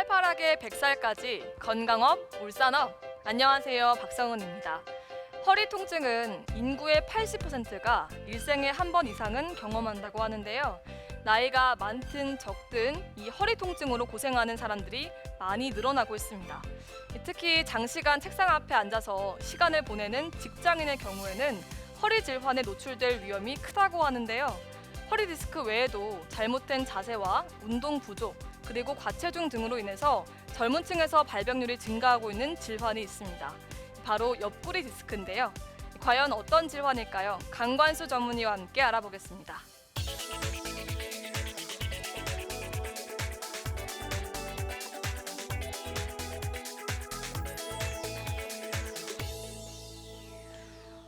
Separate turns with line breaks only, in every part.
팔팔하게 100살까지 건강업, 울산업. 안녕하세요, 박성은입니다. 허리 통증은 인구의 80%가 일생에 한 번 이상은 경험한다고 하는데요. 나이가 많든 적든 이 허리 통증으로 고생하는 사람들이 많이 늘어나고 있습니다. 특히 장시간 책상 앞에 앉아서 시간을 보내는 직장인의 경우에는 허리 질환에 노출될 위험이 크다고 하는데요. 허리 디스크 외에도 잘못된 자세와 운동 부족, 그리고 과체중 등으로 인해서 젊은 층에서 발병률이 증가하고 있는 질환이 있습니다. 바로 옆구리 디스크인데요. 과연 어떤 질환일까요? 강관수 전문의와 함께 알아보겠습니다.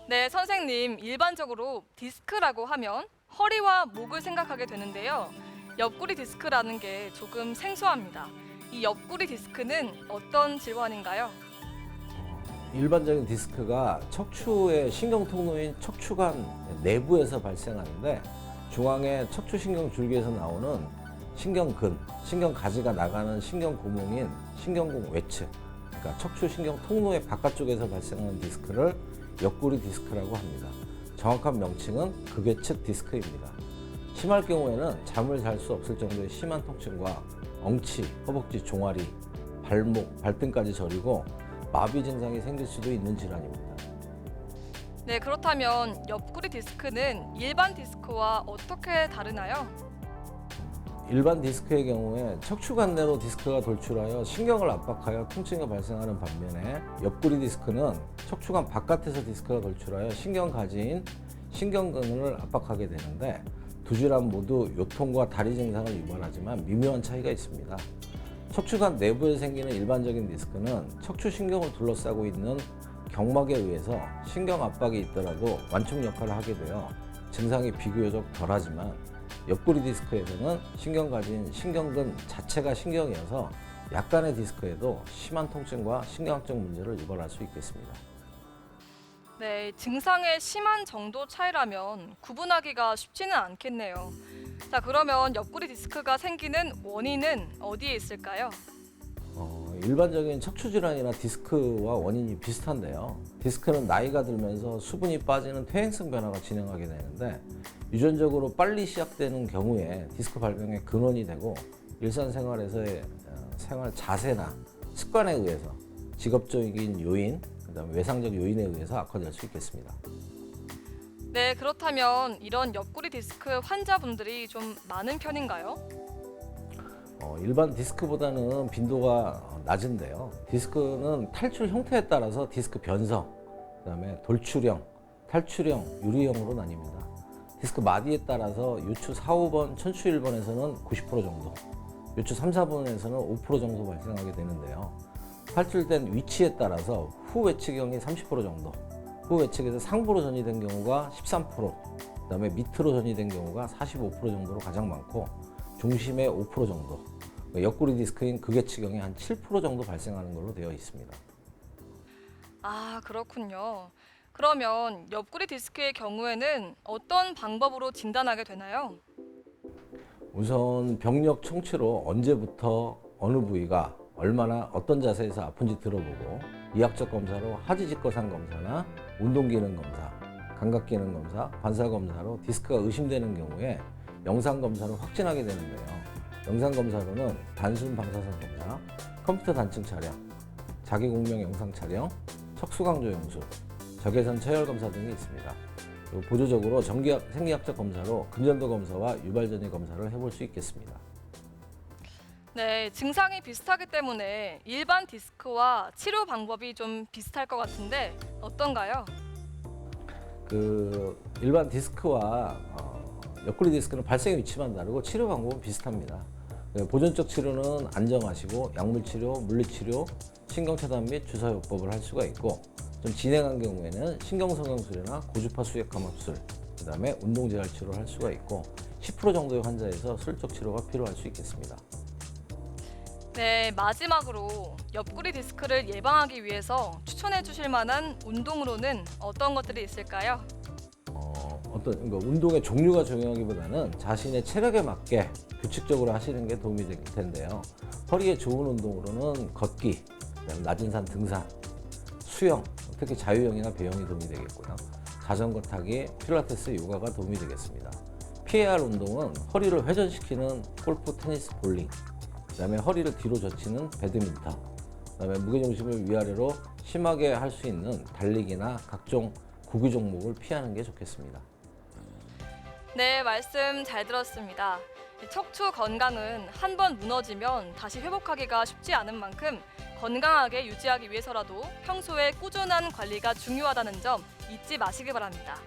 네, 선생님, 일반적으로 디스크라고 하면 허리와 목을 생각하게 되는데요. 옆구리 디스크라는 게 조금 생소합니다. 이 옆구리 디스크는 어떤 질환인가요?
일반적인 디스크가 척추의 신경통로인 척추관 내부에서 발생하는데 중앙의 척추신경줄기에서 나오는 신경근, 신경가지가 나가는 신경구멍인 신경공 외측, 그러니까 척추신경통로의 바깥쪽에서 발생하는 디스크를 옆구리 디스크라고 합니다. 정확한 명칭은 극외측 디스크입니다. 심할 경우에는 잠을 잘 수 없을 정도의 심한 통증과 엉치, 허벅지, 종아리, 발목, 발등까지 저리고 마비 증상이 생길 수도 있는 질환입니다.
네, 그렇다면 옆구리 디스크는 일반 디스크와 어떻게 다르나요?
일반 디스크의 경우에 척추관 내로 디스크가 돌출하여 신경을 압박하여 통증이 발생하는 반면에 옆구리 디스크는 척추관 바깥에서 디스크가 돌출하여 신경가지인 신경근을 압박하게 되는데 두 질환 모두 요통과 다리 증상을 유발하지만 미묘한 차이가 있습니다. 척추관 내부에 생기는 일반적인 디스크는 척추신경을 둘러싸고 있는 경막에 의해서 신경 압박이 있더라도 완충 역할을 하게 되어 증상이 비교적 덜하지만 옆구리 디스크에서는 신경가지인 신경근 자체가 신경이어서 약간의 디스크에도 심한 통증과 신경학적 문제를 유발할 수 있겠습니다.
네, 증상의 심한 정도 차이라면 구분하기가 쉽지는 않겠네요. 자, 그러면 옆구리 디스크가 생기는 원인은 어디에 있을까요?
일반적인 척추 질환이나 디스크와 원인이 비슷한데요. 디스크는 나이가 들면서 수분이 빠지는 퇴행성 변화가 진행하게 되는데 유전적으로 빨리 시작되는 경우에 디스크 발병의 근원이 되고 일상생활에서의 생활 자세나 습관에 의해서 직업적인 요인, 그다음에 외상적 요인에 의해서 악화될 수 있겠습니다.
네, 그렇다면 이런 옆구리 디스크 환자분들이 좀 많은 편인가요?
일반 디스크보다는 빈도가 낮은데요. 디스크는 탈출 형태에 따라서 디스크 변성, 그다음에 돌출형, 탈출형, 유리형으로 나뉩니다. 디스크 마디에 따라서 요추 4, 5번, 천추 1번에서는 90% 정도, 요추 3, 4번에서는 5% 정도 발생하게 되는데요. 탈출된 위치에 따라서 후 외측형이 30% 정도, 후 외측에서 상부로 전이된 경우가 13%, 그다음에 밑으로 전이된 경우가 45% 정도로 가장 많고 중심의 5% 정도, 옆구리 디스크인 극외측형이 한 7% 정도 발생하는 걸로 되어 있습니다.
아, 그렇군요. 그러면 옆구리 디스크의 경우에는 어떤 방법으로 진단하게 되나요?
우선 병력 청취로 언제부터 어느 부위가 얼마나 어떤 자세에서 아픈지 들어보고 이학적 검사로 하지직거상 검사나 운동기능 검사, 감각기능 검사, 반사검사로 디스크가 의심되는 경우에 영상검사로 확진하게 되는데요. 영상검사로는 단순 방사선 검사, 컴퓨터 단층 촬영, 자기공명 영상 촬영, 척수강조 영수, 적외선 체열 검사 등이 있습니다. 그리고 보조적으로 생리학적 검사로 금전도 검사와 유발전이 검사를 해볼 수 있겠습니다.
네, 증상이 비슷하기 때문에 일반 디스크와 치료 방법이 좀 비슷할 것 같은데 어떤가요?
일반 디스크와 옆구리 디스크는 발생의 위치만 다르고 치료 방법은 비슷합니다. 보존적 치료는 안정하시고 약물치료, 물리치료, 신경차단 및 주사요법을 할 수가 있고 좀 진행한 경우에는 신경성형술이나 고주파 수액감압술, 그 다음에 운동재활 치료를 할 수가 있고 10% 정도의 환자에서 술적 치료가 필요할 수 있겠습니다.
네, 마지막으로 옆구리 디스크를 예방하기 위해서 추천해 주실 만한 운동으로는 어떤 것들이 있을까요?
그러니까 운동의 종류가 중요하기보다는 자신의 체력에 맞게 규칙적으로 하시는 게 도움이 될 텐데요. 허리에 좋은 운동으로는 걷기, 그다음에 낮은 산 등산, 수영, 특히 자유형이나 배영이 도움이 되겠고요. 자전거 타기, 필라테스, 요가가 도움이 되겠습니다. 피해야 할 운동은 허리를 회전시키는 골프, 테니스, 볼링, 그다음에 허리를 뒤로 젖히는 배드민턴, 그다음에 무게중심을 위아래로 심하게 할 수 있는 달리기나 각종 구기 종목을 피하는 게 좋겠습니다.
네, 말씀 잘 들었습니다. 척추 건강은 한 번 무너지면 다시 회복하기가 쉽지 않은 만큼 건강하게 유지하기 위해서라도 평소에 꾸준한 관리가 중요하다는 점 잊지 마시기 바랍니다.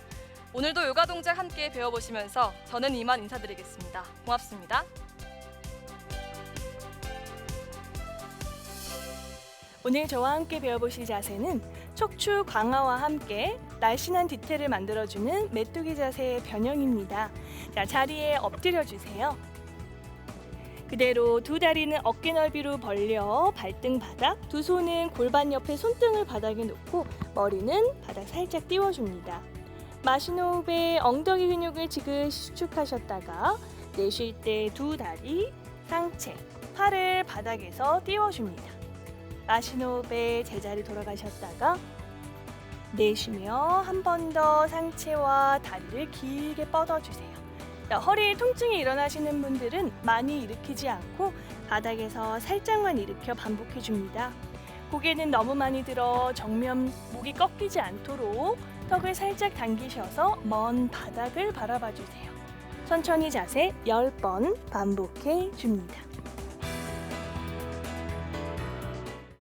오늘도 요가 동작 함께 배워보시면서 저는 이만 인사드리겠습니다. 고맙습니다.
오늘 저와 함께 배워보실 자세는 척추 강화와 함께 날씬한 뒤태를 만들어주는 메뚜기 자세의 변형입니다. 자, 자리에 엎드려 주세요. 그대로 두 다리는 어깨 넓이로 벌려 발등 바닥, 두 손은 골반 옆에 손등을 바닥에 놓고 머리는 바닥 살짝 띄워줍니다. 마시는 호흡에 엉덩이 근육을 지그시 수축하셨다가 내쉴 때 두 다리, 상체, 팔을 바닥에서 띄워줍니다. 마시는 호흡에 제자리 돌아가셨다가 내쉬며 한 번 더 상체와 다리를 길게 뻗어주세요. 자, 허리 통증이 일어나시는 분들은 많이 일으키지 않고 바닥에서 살짝만 일으켜 반복해줍니다. 고개는 너무 많이 들어 정면 목이 꺾이지 않도록 턱을 살짝 당기셔서 먼 바닥을 바라봐 주세요. 천천히 자세 10번 반복해 줍니다.